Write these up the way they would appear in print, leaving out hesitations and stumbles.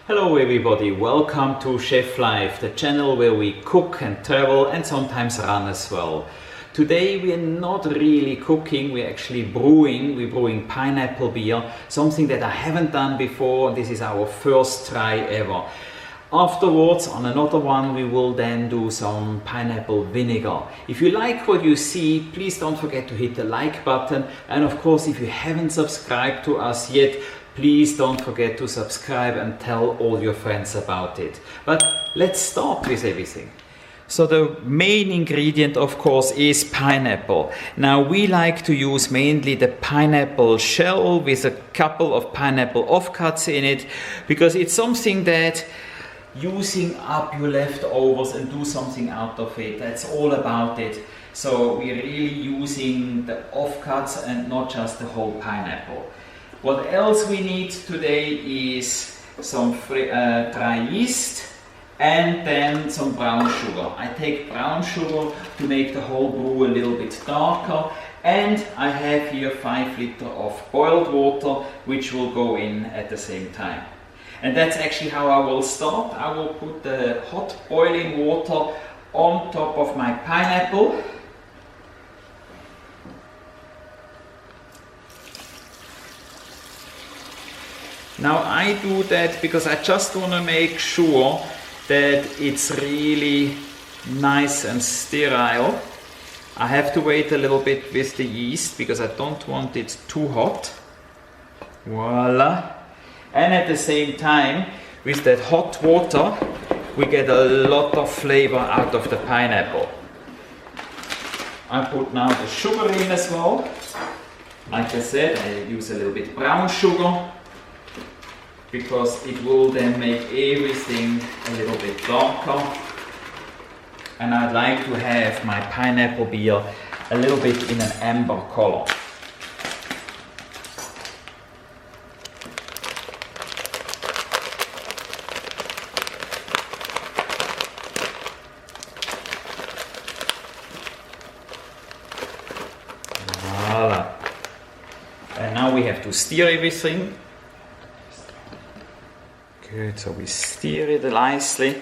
Hello everybody, welcome to Chef Life, the channel where we cook and travel and sometimes run as well. Today we're not really cooking, we're actually brewing. We're brewing pineapple beer, something that I haven't done before. This is our first try ever. Afterwards, on another one, we will then do some pineapple vinegar. If you like what you see, please don't forget to hit the like button. And of course, if you haven't subscribed to us yet, please don't forget to subscribe and tell all your friends about it. But let's start with everything. So the main ingredient, of course, is pineapple. Now we like to use mainly the pineapple shell with a couple of pineapple offcuts in it, because it's something that using up your leftovers and do something out of it, that's all about it. So we're really using the offcuts and not just the whole pineapple. What else we need today is some dry yeast and then some brown sugar. I take brown sugar to make the whole brew a little bit darker, and I have here 5 liters of boiled water which will go in at the same time. And that's actually how I will start. I will put the hot boiling water on top of my pineapple. Now I do that because I just want to make sure that it's really nice and sterile. I have to wait a little bit with the yeast because I don't want it too hot. Voila! And at the same time, with that hot water, we get a lot of flavor out of the pineapple. I put now the sugar in as well. Like I said, I use a little bit brown sugar, because it will then make everything a little bit darker. And I'd like to have my pineapple beer a little bit in an amber color. Voila. And now we have to stir everything. Good, so we stir it nicely,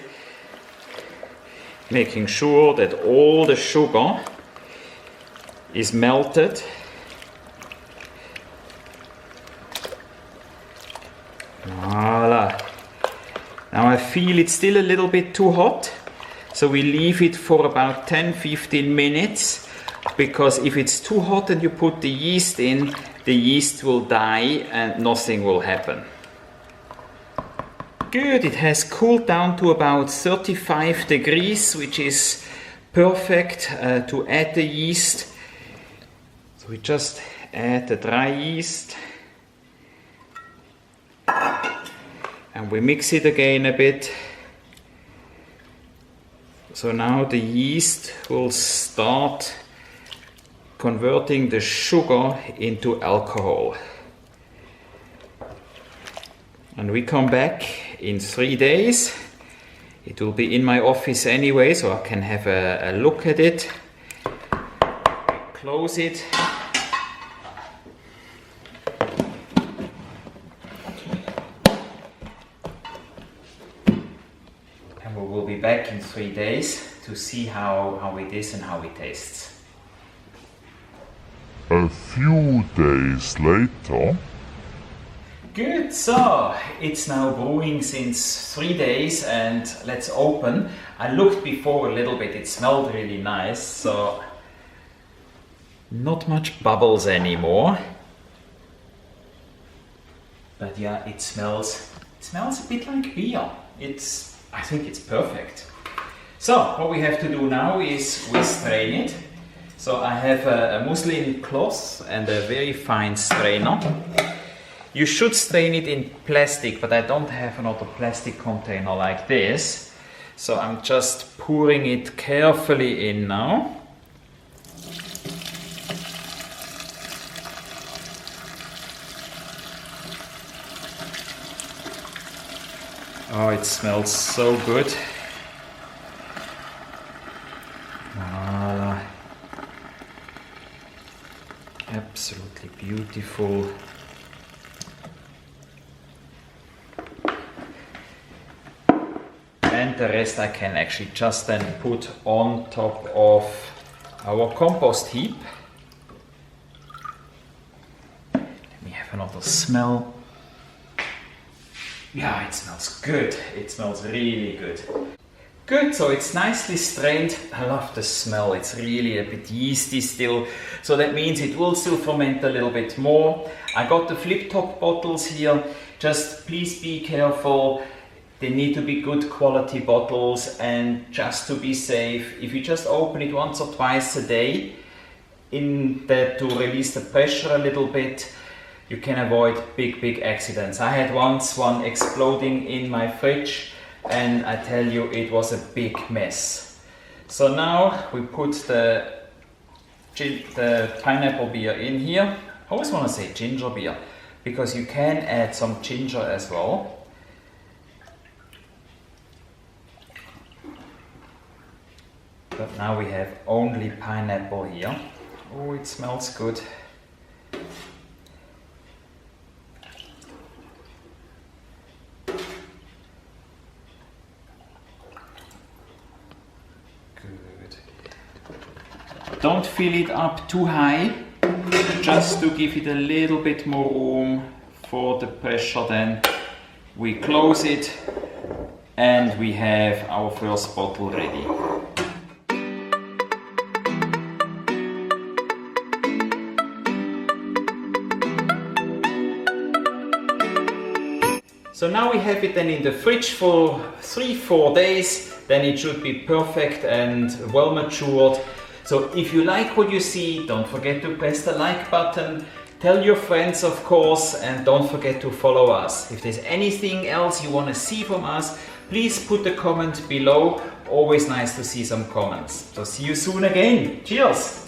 making sure that all the sugar is melted. Voila. Now I feel it's still a little bit too hot, so we leave it for about 10-15 minutes, because if it's too hot and you put the yeast in, the yeast will die and nothing will happen. Good, it has cooled down to about 35 degrees, which is perfect to add the yeast. So we just add the dry yeast and we mix it again a bit. So now the yeast will start converting the sugar into alcohol. And we come back in 3 days. It will be in my office anyway, so I can have a look at it. Close it. And we will be back in 3 days to see how it is and how it tastes. A few days later. Good, so it's now brewing since 3 days, and let's open. I looked before a little bit, it smelled really nice, so not much bubbles anymore. But yeah, it smells a bit like beer. I think it's perfect. So what we have to do now is we strain it. So I have a muslin cloth and a very fine strainer. You should strain it in plastic, but I don't have another plastic container like this. So I'm just pouring it carefully in now. Oh, it smells so good. Voila. Absolutely beautiful. and the rest I can actually just then put on top of our compost heap. Let me have another smell. Yeah, it smells good. It smells really good. Good, so it's nicely strained. I love the smell. It's really a bit yeasty still. So that means it will still ferment a little bit more. I got the flip top bottles here. Just please be careful. They need to be good quality bottles, and just to be safe, if you just open it once or twice a day to release the pressure a little bit, you can avoid big accidents. I had once one exploding in my fridge, and I tell you, it was a big mess. So now we put the pineapple beer in here. I always want to say ginger beer, because you can add some ginger as well. But now we have only pineapple here. Oh, it smells good. Don't fill it up too high, just to give it a little bit more room for the pressure. Then we close it and we have our first bottle ready. So now we have it then in the fridge for 3-4 days, then it should be perfect and well matured. So if you like what you see, don't forget to press the like button, tell your friends of course, and don't forget to follow us. If there's anything else you want to see from us, please put a comment below. Always nice to see some comments. So see you soon again. Cheers!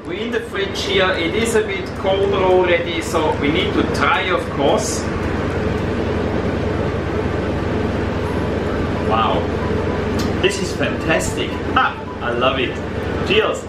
We're in the fridge here. It is a bit colder already, so we need to try, of course. Wow, this is fantastic. Ha! I love it. Cheers!